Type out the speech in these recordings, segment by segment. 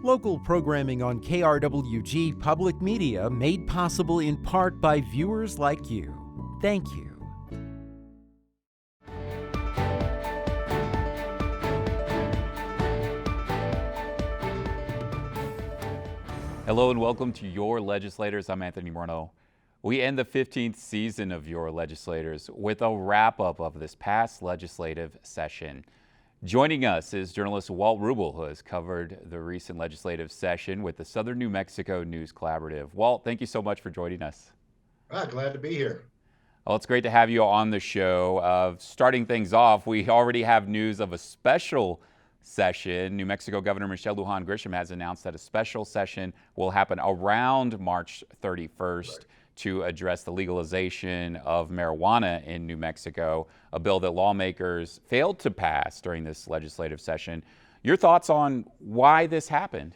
Local programming on KRWG Public Media made possible in part by viewers like you. Thank you. Hello and welcome to Your Legislators. I'm Anthony Morneau. We end the 15th season of Your Legislators with a wrap-up of this past legislative session. Joining us is journalist Walt Rubel, who has covered the recent legislative session with the Southern New Mexico News Collaborative. Walt, thank you so much for joining us. Glad to be here. Well, it's great to have you on the show. Starting things off, we already have news of a special session. New Mexico Governor Michelle Lujan Grisham has announced that a special session will happen around March 31st to address the legalization of marijuana in New Mexico, a bill that lawmakers failed to pass during this legislative session. Your thoughts on why this happened?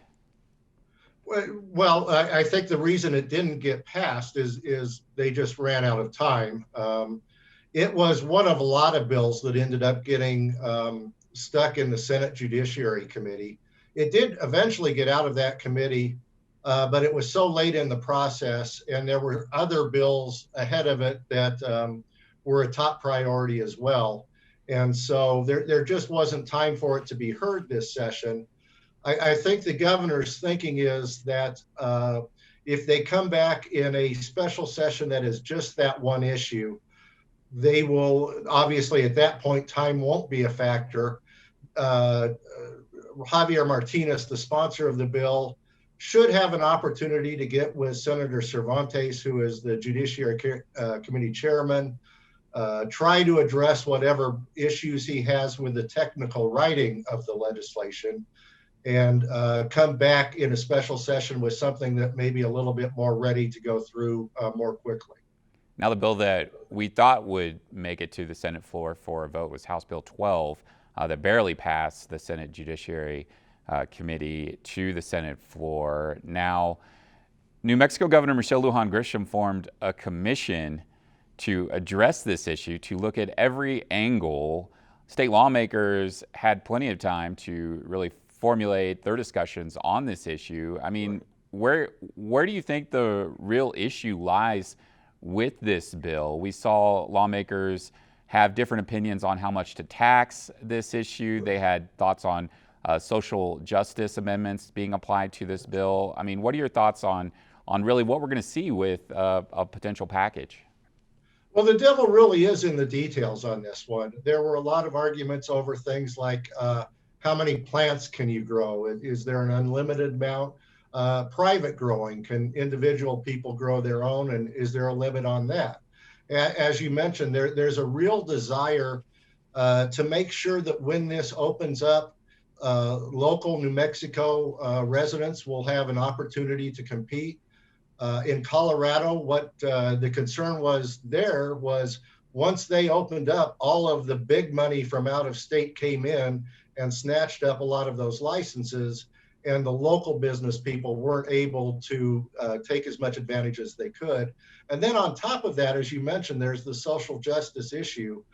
Well, I think the reason it didn't get passed is they just ran out of time. It was one of a lot of bills that ended up getting stuck in the Senate Judiciary Committee. It did eventually get out of that committee, but it was so late in the process, and there were other bills ahead of it that were a top priority as well. And so there just wasn't time for it to be heard this session. I think the governor's thinking is that if they come back in a special session that is just that one issue, they will, obviously at that point, time won't be a factor. Javier Martinez, the sponsor of the bill, should have an opportunity to get with Senator Cervantes, who is the Judiciary Committee chairman, try to address whatever issues he has with the technical writing of the legislation, and come back in a special session with something that may be a little bit more ready to go through more quickly. Now, the bill that we thought would make it to the Senate floor for a vote was House Bill 12 that barely passed the Senate Judiciary Committee to the Senate floor. Now, New Mexico Governor Michelle Lujan Grisham formed a commission to address this issue, to look at every angle. State lawmakers had plenty of time to really formulate their discussions on this issue. I mean, where do you think the real issue lies with this bill? We saw lawmakers have different opinions on how much to tax this issue. They had thoughts on social justice amendments being applied to this bill. I mean, what are your thoughts on really what we're going to see with a potential package? Well, the devil really is in the details on this one. There were a lot of arguments over things like how many plants can you grow? Is there an unlimited amount? Private growing, can individual people grow their own, and is there a limit on that? As you mentioned, there's a real desire to make sure that when this opens up, local New Mexico residents will have an opportunity to compete. In Colorado, what the concern was there was once they opened up, all of the big money from out of state came in and snatched up a lot of those licenses, and the local business people weren't able to take as much advantage as they could. And then on top of that, as you mentioned, there's the social justice issue,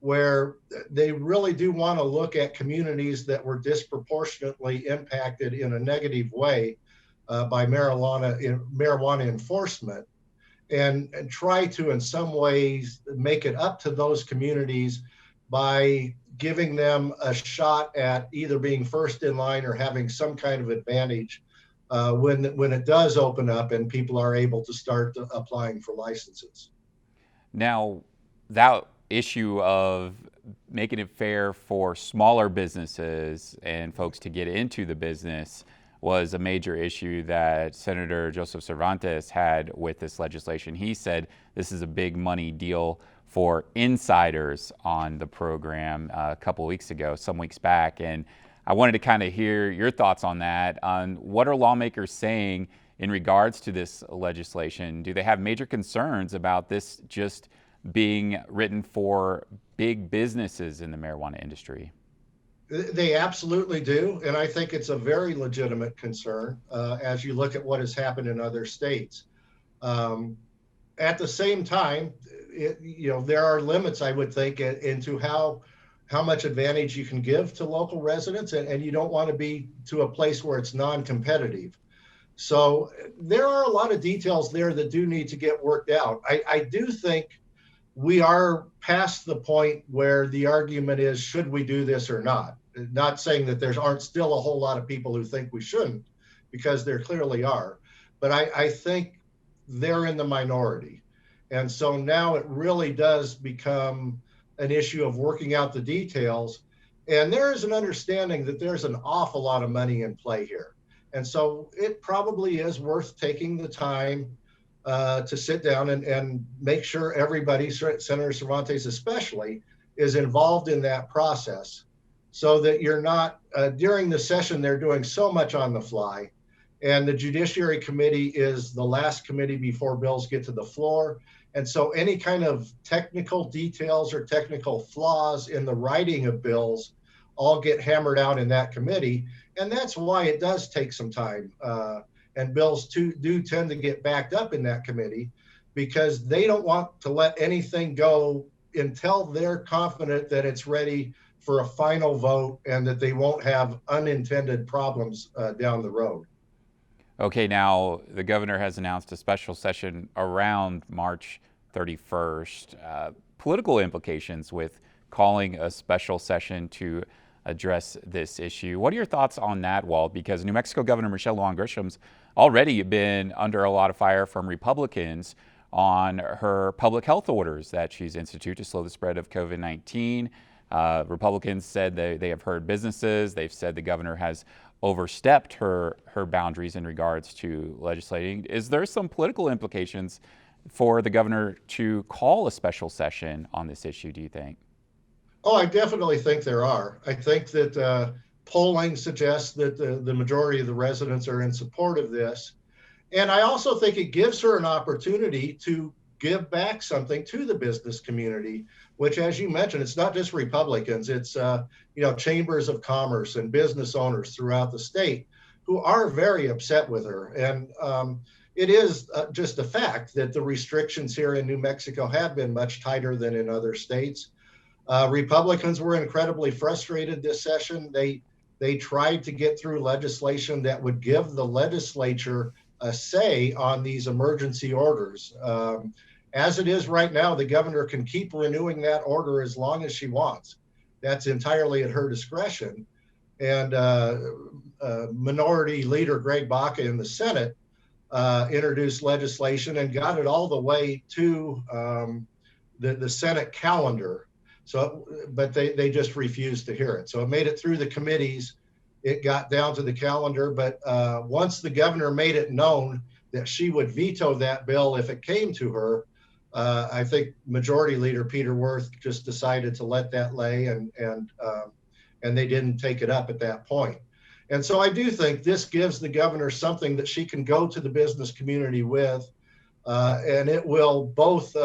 where they really do want to look at communities that were disproportionately impacted in a negative way by marijuana enforcement, and try to, in some ways, make it up to those communities by giving them a shot at either being first in line or having some kind of advantage when it does open up and people are able to start applying for licenses. Now, that issue of making it fair for smaller businesses and folks to get into the business was a major issue that Senator Joseph Cervantes had with this legislation. He said this is a big money deal for insiders on the program a couple of weeks ago, some weeks back. And I wanted to kind of hear your thoughts on that, on what are lawmakers saying in regards to this legislation. Do they have major concerns about this just being written for big businesses in the marijuana industry? They absolutely do. And I think it's a very legitimate concern as you look at what has happened in other states. At the same time, there are limits, I would think, into how how much advantage you can give to local residents, and you don't want to be to a place where it's non-competitive. So there are a lot of details there that do need to get worked out. I do think we are past the point where the argument is, should we do this or not? Not saying that there aren't still a whole lot of people who think we shouldn't, because there clearly are. But I think they're in the minority. And so now it really does become an issue of working out the details. And there is an understanding that there's an awful lot of money in play here. And so it probably is worth taking the time to sit down and make sure everybody, Senator Cervantes especially, is involved in that process, so that you're not, during the session, they're doing so much on the fly. And the Judiciary Committee is the last committee before bills get to the floor. And so any kind of technical details or technical flaws in the writing of bills all get hammered out in that committee. And that's why it does take some time. And bills do tend to get backed up in that committee, because they don't want to let anything go until they're confident that it's ready for a final vote and that they won't have unintended problems down the road. Okay, now the governor has announced a special session around March 31st. Political implications with calling a special session to address this issue. What are your thoughts on that, Walt? Because New Mexico Governor Michelle Lujan Grisham's already been under a lot of fire from Republicans on her public health orders that she's instituted to slow the spread of COVID-19. Republicans said they have heard businesses. They've said the governor has overstepped her boundaries in regards to legislating. Is there some political implications for the governor to call a special session on this issue, do you think? Oh, I definitely think there are. I think that polling suggests that the majority of the residents are in support of this. And I also think it gives her an opportunity to give back something to the business community, which, as you mentioned, it's not just Republicans. It's chambers of commerce and business owners throughout the state who are very upset with her. And it is just a fact that the restrictions here in New Mexico have been much tighter than in other states. Republicans were incredibly frustrated this session. They tried to get through legislation that would give the legislature a say on these emergency orders. As it is right now, the governor can keep renewing that order as long as she wants. That's entirely at her discretion. And Minority Leader Greg Baca in the Senate introduced legislation and got it all the way to the Senate calendar. So, but they just refused to hear it. So it made it through the committees. It got down to the calendar. But once the governor made it known that she would veto that bill if it came to her, I think Majority Leader Peter Wirth just decided to let that lay, and they didn't take it up at that point. And so I do think this gives the governor something that she can go to the business community with, and it will both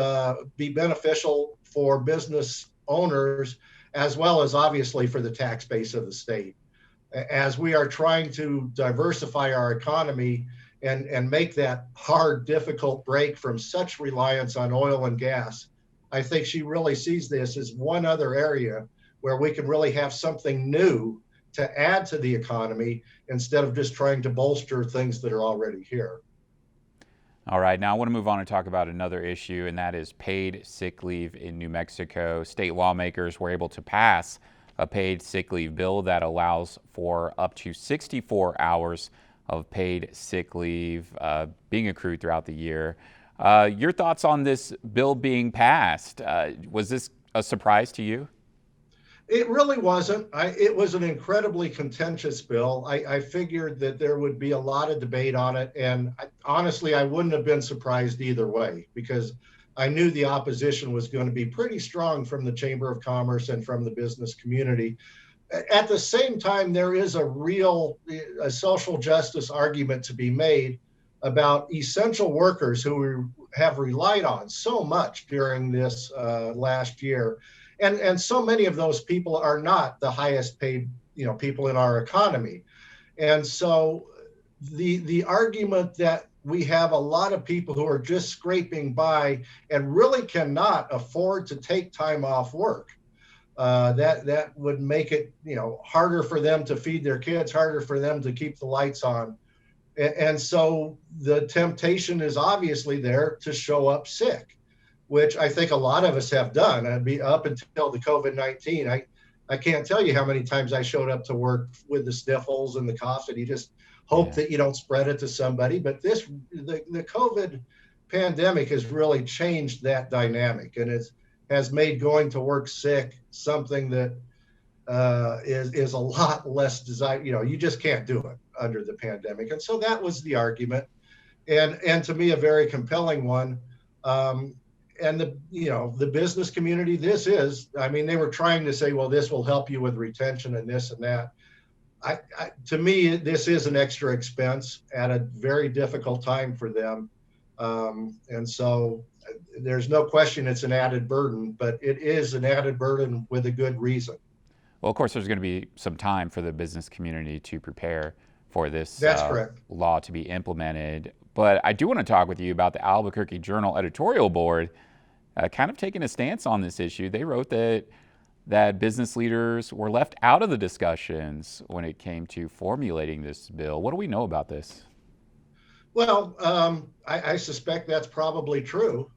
be beneficial for business owners as well as obviously for the tax base of the state. As we are trying to diversify our economy and make that hard, difficult break from such reliance on oil and gas, I think she really sees this as one other area where we can really have something new to add to the economy instead of just trying to bolster things that are already here. All right, now I want to move on and talk about another issue, and that is paid sick leave in New Mexico. State lawmakers were able to pass a paid sick leave bill that allows for up to 64 hours of paid sick leave being accrued throughout the year. Your thoughts on this bill being passed? Was this a surprise to you? It really wasn't. It was an incredibly contentious bill. I figured that there would be a lot of debate on it. And honestly, I wouldn't have been surprised either way, because I knew the opposition was going to be pretty strong from the Chamber of Commerce and from the business community. At the same time, there is a social justice argument to be made about essential workers who we have relied on so much during this last year. And so many of those people are not the highest paid, people in our economy. And so the argument that we have a lot of people who are just scraping by and really cannot afford to take time off work. that would make it, harder for them to feed their kids, harder for them to keep the lights on. And so the temptation is obviously there to show up sick, which I think a lot of us have done. I'd be up until the COVID-19. I can't tell you how many times I showed up to work with the sniffles and the coughs, and you just hope that you don't spread it to somebody. But the COVID pandemic has really changed that dynamic, and it has made going to work sick something that is a lot less desired. You just can't do it under the pandemic. And so that was the argument, and to me a very compelling one. And the business community, they were trying to say, well, this will help you with retention and this and that. To me, this is an extra expense at a very difficult time for them. And so there's no question it's an added burden, but it is an added burden with a good reason. Well, of course, there's going to be some time for the business community to prepare for this That's correct. law to be implemented. But I do want to talk with you about the Albuquerque Journal editorial board kind of taking a stance on this issue. They wrote that business leaders were left out of the discussions when it came to formulating this bill. What do we know about this? Well, I suspect that's probably true.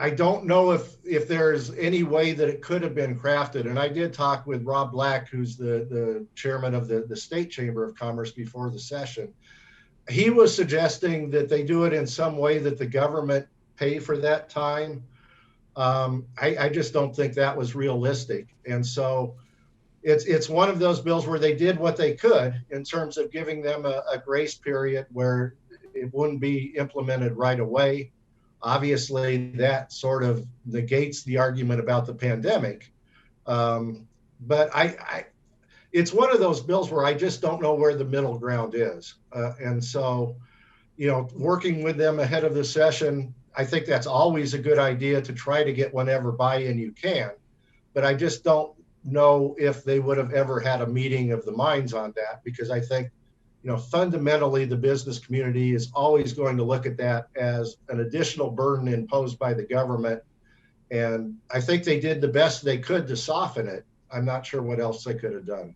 I don't know if there's any way that it could have been crafted. And I did talk with Rob Black, who's the chairman of the State Chamber of Commerce, before the session. He was suggesting that they do it in some way that the government pay for that time. I just don't think that was realistic. And so it's one of those bills where they did what they could in terms of giving them a grace period where it wouldn't be implemented right away. Obviously, that sort of negates the argument about the pandemic. But it's one of those bills where I just don't know where the middle ground is. And so, working with them ahead of the session, I think that's always a good idea to try to get whatever buy-in you can. But I just don't know if they would have ever had a meeting of the minds on that, because I think, fundamentally, the business community is always going to look at that as an additional burden imposed by the government. And I think they did the best they could to soften it. I'm not sure what else they could have done.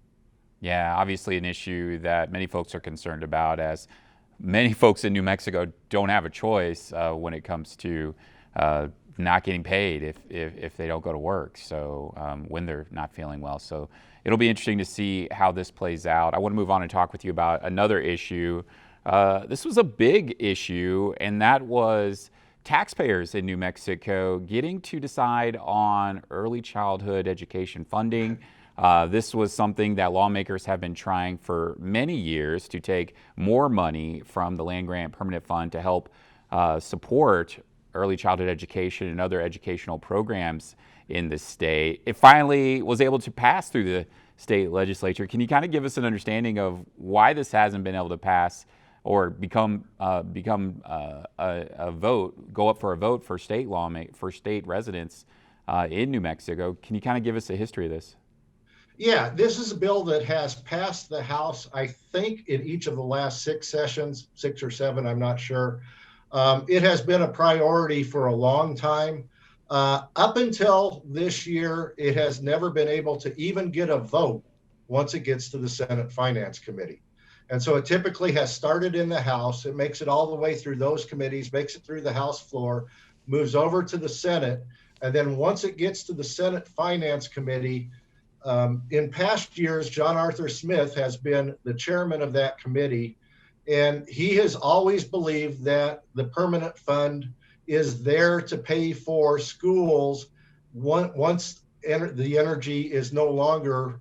Yeah, obviously an issue that many folks are concerned about, as many folks in New Mexico don't have a choice when it comes to not getting paid if they don't go to work, so when they're not feeling well. So it'll be interesting to see how this plays out. I want to move on and talk with you about another issue. This was a big issue, and that was taxpayers in New Mexico getting to decide on early childhood education funding. This was something that lawmakers have been trying for many years, to take more money from the Land Grant Permanent Fund to help support early childhood education and other educational programs in the state. It finally was able to pass through the state legislature. Can you kind of give us an understanding of why this hasn't been able to pass or become a vote, go up for a vote for state residents in New Mexico? Can you kind of give us a history of this? Yeah, this is a bill that has passed the House, I think, in each of the last 6 sessions, 6 or 7, I'm not sure. It has been a priority for a long time. Up until this year, it has never been able to even get a vote once it gets to the Senate Finance Committee. And so it typically has started in the House. It makes it all the way through those committees, makes it through the House floor, moves over to the Senate. And then once it gets to the Senate Finance Committee, in past years, John Arthur Smith has been the chairman of that committee. And he has always believed that the permanent fund is there to pay for schools once the energy is no longer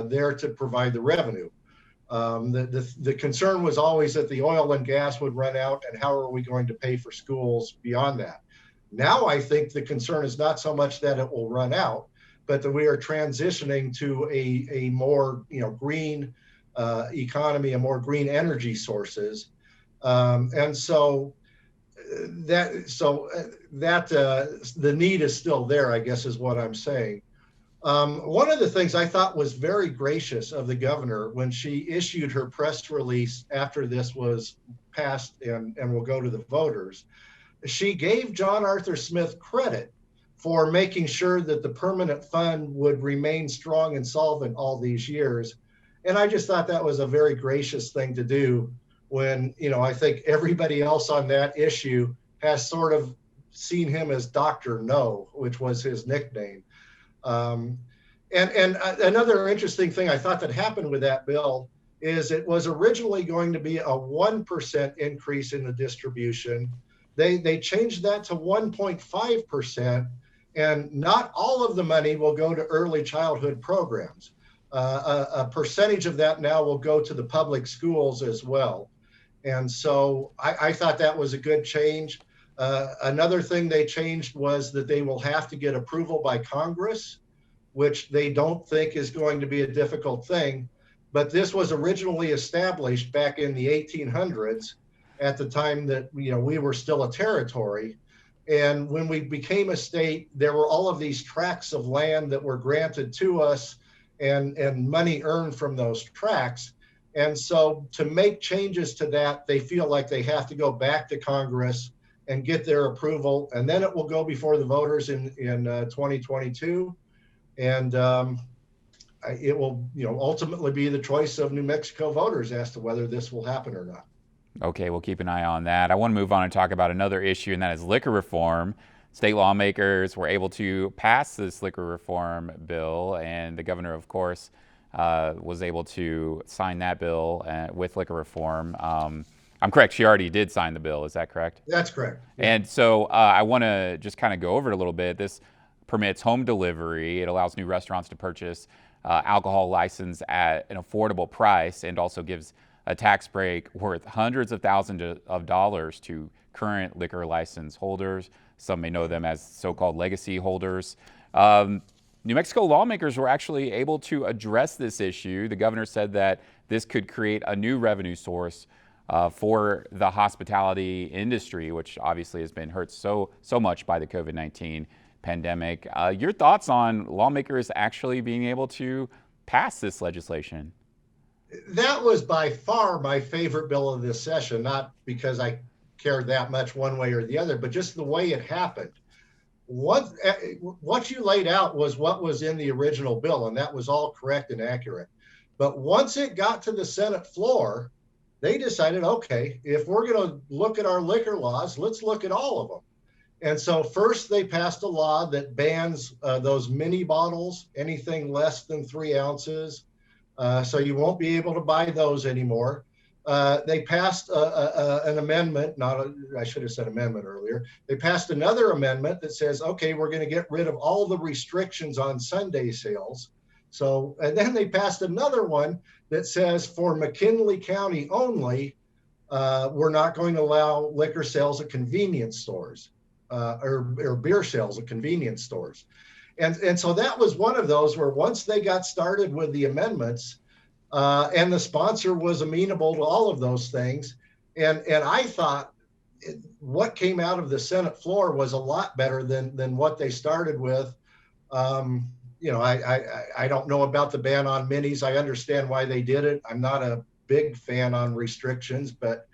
there to provide the revenue. The concern was always that the oil and gas would run out, and how are we going to pay for schools beyond that? Now I think the concern is not so much that it will run out, but that we are transitioning to a more green economy, a more green energy sources, and so the need is still there, I guess, is what I'm saying. One of the things I thought was very gracious of the governor when she issued her press release after this was passed and will go to the voters, she gave John Arthur Smith credit for making sure that the permanent fund would remain strong and solvent all these years. And I just thought that was a very gracious thing to do when, I think everybody else on that issue has sort of seen him as Dr. No, which was his nickname. And another interesting thing I thought that happened with that bill is it was originally going to be a 1% increase in the distribution. They changed that to 1.5%, and not all of the money will go to early childhood programs. A percentage of that now will go to the public schools as well. And so I thought that was a good change. Another thing they changed was that they will have to get approval by Congress, which they don't think is going to be a difficult thing. But this was originally established back in the 1800s at the time that we were still a territory. And when we became a state, there were all of these tracts of land that were granted to us and money earned from those tracts. And so to make changes to that, they feel like they have to go back to Congress and get their approval. And then it will go before the voters in 2022. And it will ultimately be the choice of New Mexico voters as to whether this will happen or not. Okay, we'll keep an eye on that. I want to move on and talk about another issue, and that is liquor reform. State lawmakers were able to pass this liquor reform bill, and the governor, of course, was able to sign that bill with liquor reform. I'm correct, she already did sign the bill, is that correct? That's correct. Yeah. And so I want to just kind of go over it a little bit. This permits home delivery. It allows new restaurants to purchase alcohol license at an affordable price, and also gives a tax break worth hundreds of thousands of dollars to current liquor license holders. Some may know them as so-called legacy holders. New Mexico lawmakers were actually able to address this issue. The governor said that this could create a new revenue source for the hospitality industry, which obviously has been hurt so much by the COVID-19 pandemic. Your thoughts on lawmakers actually being able to pass this legislation? That was by far my favorite bill of this session, not because I cared that much one way or the other, but just the way it happened. What you laid out was what was in the original bill, and that was all correct and accurate. But once it got to the Senate floor, they decided, okay, if we're going to look at our liquor laws, let's look at all of them. And so first they passed a law that bans those mini bottles, anything less than 3 ounces. So you won't be able to buy those anymore. They passed an amendment, I should have said amendment earlier. They passed another amendment that says, okay, we're going to get rid of all the restrictions on Sunday sales. So, and then they passed another one that says for McKinley County only, we're not going to allow liquor sales at convenience stores or beer sales at convenience stores. And so that was one of those where once they got started with the amendments, and the sponsor was amenable to all of those things. And I thought what came out of the Senate floor was a lot better than what they started with. I don't know about the ban on minis. I understand why they did it. I'm not a big fan on restrictions, but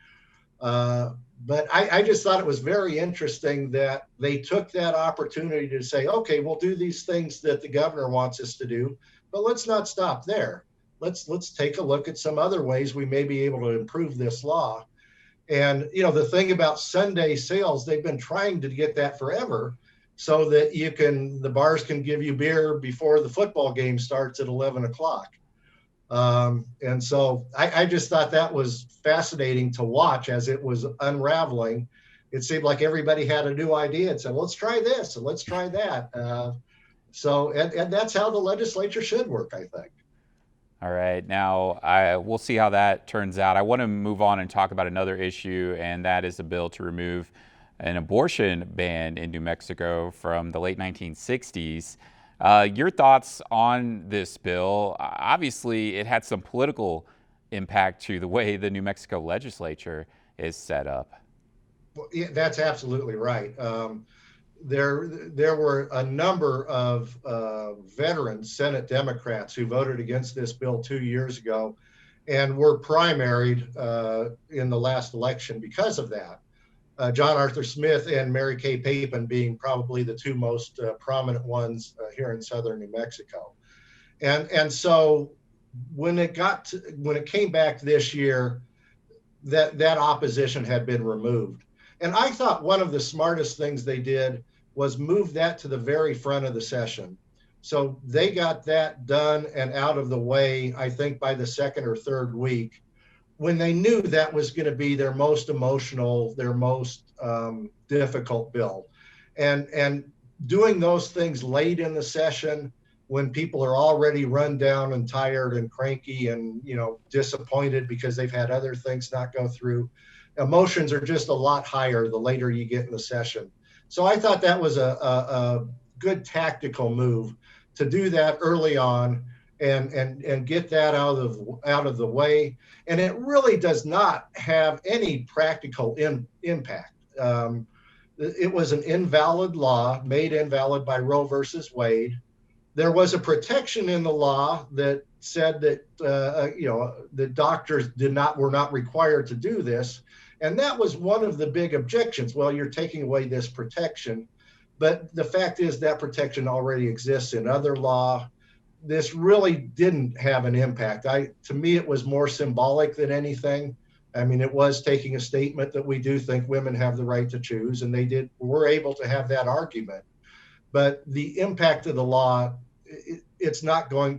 I just thought it was very interesting that they took that opportunity to say, okay, we'll do these things that the governor wants us to do, but let's not stop there. Let's take a look at some other ways we may be able to improve this law. And, the thing about Sunday sales, they've been trying to get that forever so that the bars can give you beer before the football game starts at 11 o'clock. And so I just thought that was fascinating to watch as it was unraveling. It seemed like everybody had a new idea and said, let's try this and let's try that. And that's how the legislature should work, I think. All right. Now, we'll see how that turns out. I want to move on and talk about another issue, and that is a bill to remove an abortion ban in New Mexico from the late 1960s. Your thoughts on this bill? Obviously, it had some political impact to the way the New Mexico legislature is set up. Well, yeah, that's absolutely right. There were a number of veteran Senate Democrats who voted against this bill 2 years ago and were primaried in the last election because of that. John Arthur Smith and Mary Kay Papin being probably the two most prominent ones here in southern New Mexico. And so when it came back this year, that opposition had been removed. And I thought one of the smartest things they did was move that to the very front of the session. So they got that done and out of the way, I think, by the second or third week, when they knew that was going to be their most emotional, their most difficult bill. And doing those things late in the session when people are already run down and tired and cranky and disappointed because they've had other things not go through, emotions are just a lot higher the later you get in the session. So I thought that was a good tactical move to do that early on and get that out of the way. And it really does not have any practical impact. It was an invalid law made invalid by Roe versus Wade. There was a protection in the law that said that the doctors were not required to do this, and that was one of the big objections. Well, you're taking away this protection, but the fact is that protection already exists in other law. This really didn't have an impact. To me, it was more symbolic than anything. I mean, it was taking a statement that we do think women have the right to choose, and were able to have that argument. But the impact of the law,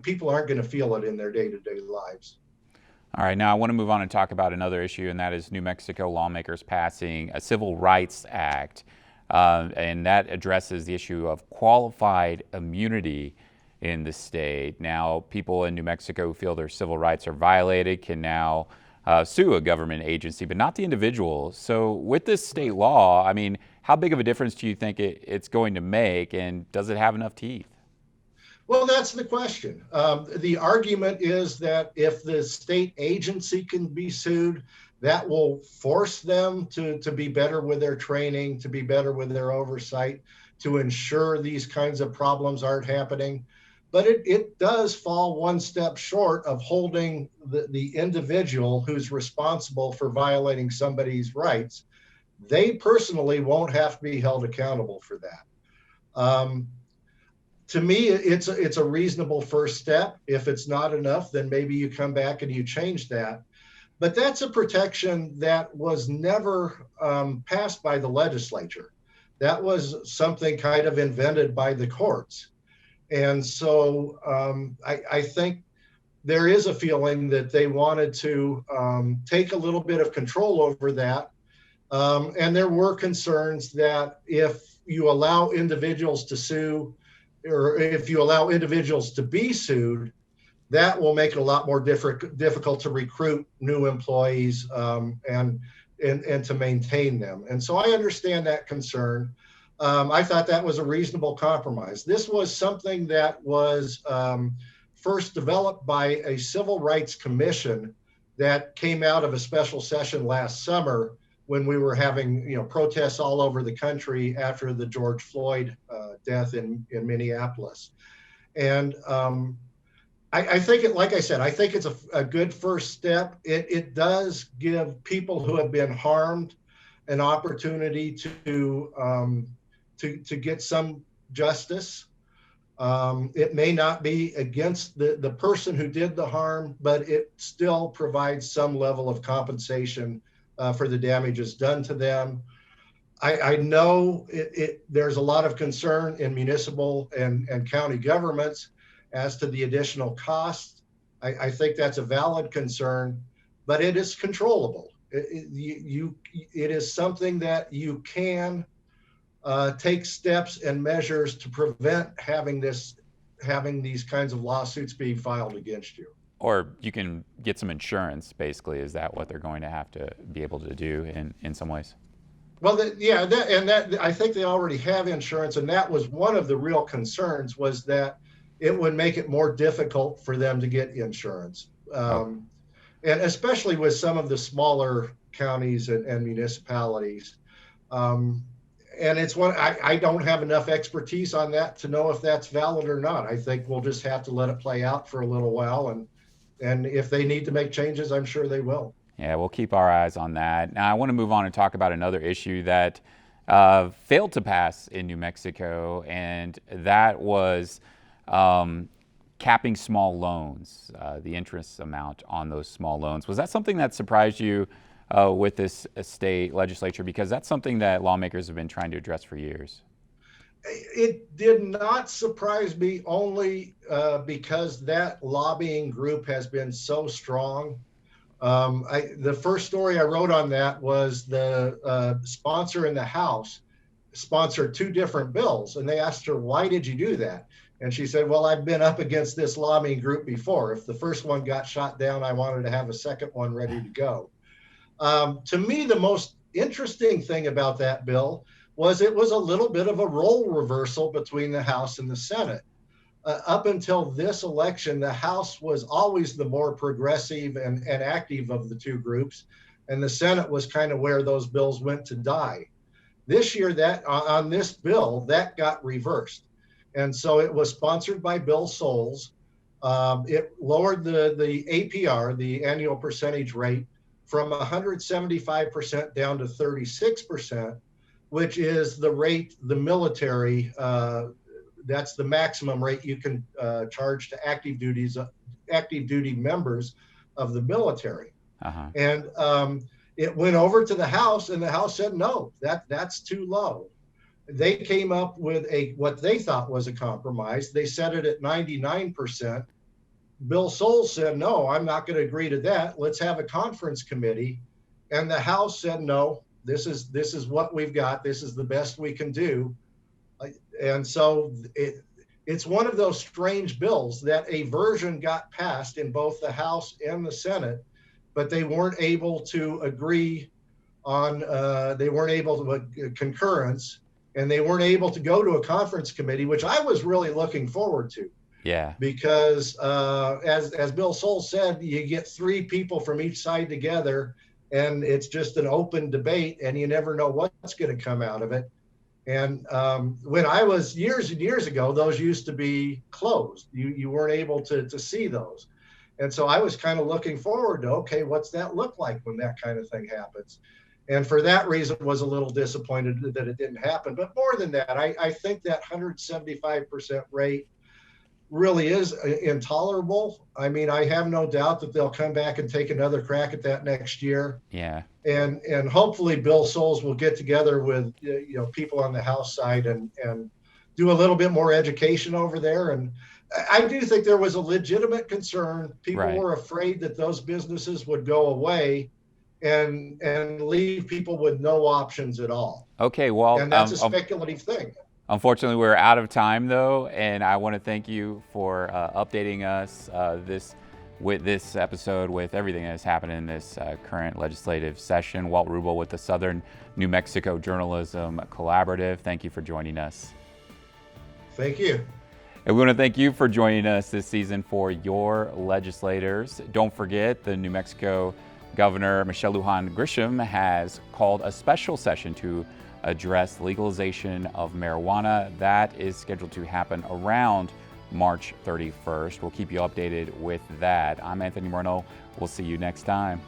people aren't going to feel it in their day-to-day lives. All right, now I want to move on and talk about another issue, and that is New Mexico lawmakers passing a Civil Rights Act, and that addresses the issue of qualified immunity in the state. Now, people in New Mexico who feel their civil rights are violated can now sue a government agency, but not the individual. So with this state law, I mean, how big of a difference do you think it's going to make, and does it have enough teeth? Well, that's the question. The argument is that if the state agency can be sued, that will force them to be better with their training, to be better with their oversight, to ensure these kinds of problems aren't happening. But it does fall one step short of holding the individual who's responsible for violating somebody's rights. They personally won't have to be held accountable for that. To me, it's a reasonable first step. If it's not enough, then maybe you come back and you change that. But that's a protection that was never passed by the legislature. That was something kind of invented by the courts. And so I think there is a feeling that they wanted to take a little bit of control over that. And there were concerns that if you allow individuals to sue, or if you allow individuals to be sued, that will make it a lot more difficult to recruit new employees and to maintain them. And so I understand that concern. I thought that was a reasonable compromise. This was something that was first developed by a civil rights commission that came out of a special session last summer when we were having protests all over the country after the George Floyd death in Minneapolis. And I think like I said, I think it's a good first step. It does give people who have been harmed an opportunity to get some justice. It may not be against the person who did the harm, but it still provides some level of compensation for the damages done to them. I know there's a lot of concern in municipal and county governments as to the additional costs. I think that's a valid concern, but it is controllable. It is something that you can take steps and measures to prevent having these kinds of lawsuits being filed against you. Or you can get some insurance, basically. Is that what they're going to have to be able to do in some ways? Well, I think they already have insurance, and that was one of the real concerns, was that it would make it more difficult for them to get insurance. And especially with some of the smaller counties and municipalities. And it's I don't have enough expertise on that to know if that's valid or not. I think we'll just have to let it play out for a little while, and if they need to make changes, I'm sure they will. Yeah, we'll keep our eyes on that. Now, I want to move on and talk about another issue that failed to pass in New Mexico, and that was capping small loans, the interest amount on those small loans. Was that something that surprised you with this state legislature? Because that's something that lawmakers have been trying to address for years. It did not surprise me, only because that lobbying group has been so strong. The first story I wrote on that was the sponsor in the House sponsored two different bills, and they asked her, "Why did you do that?" And she said, "Well, I've been up against this lobbying group before. If the first one got shot down, I wanted to have a second one ready to go." To me, the most interesting thing about that bill was it was a little bit of a role reversal between the House and the Senate. Up until this election, the House was always the more progressive and active of the two groups, and the Senate was kind of where those bills went to die. This year, that on this bill, that got reversed. And so it was sponsored by Bill Soules. It lowered the APR, the annual percentage rate, from 175% down to 36%, which is the rate the military, that's the maximum rate you can charge to active duty members of the military. And it went over to the House, and the House said, no, that's too low. They came up with what they thought was a compromise. They set it at 99%. Bill Soules said, no, I'm not going to agree to that. Let's have a conference committee. And the House said, no, this is what we've got. This is the best we can do. And so it's one of those strange bills that a version got passed in both the House and the Senate, but they weren't able to agree on, they weren't able to concurrence, and they weren't able to go to a conference committee, which I was really looking forward to. Yeah. Because as Bill Soules said, you get three people from each side together, and it's just an open debate, and you never know what's going to come out of it. And when I was years and years ago, those used to be closed. You weren't able to see those. And so I was kind of looking forward to, okay, what's that look like when that kind of thing happens? And for that reason, was a little disappointed that it didn't happen. But more than that, I think that 175% rate really is intolerable. I mean, I have no doubt that they'll come back and take another crack at that next year. Yeah. And hopefully Bill Soules will get together with people on the House side and do a little bit more education over there. And I do think there was a legitimate concern. People were afraid that those businesses would go away and leave people with no options at all. Okay, well, and that's a speculative thing. Unfortunately, we're out of time, though, and I want to thank you for updating us with this episode, with everything that's happened in this current legislative session. Walt Rubel with the Southern New Mexico Journalism Collaborative. Thank you for joining us. Thank you. And we want to thank you for joining us this season for Your Legislators. Don't forget, the New Mexico Governor Michelle Lujan Grisham has called a special session to address legalization of marijuana. That is scheduled to happen around March 31st. We'll keep you updated with that. I'm Anthony Morneau. We'll see you next time.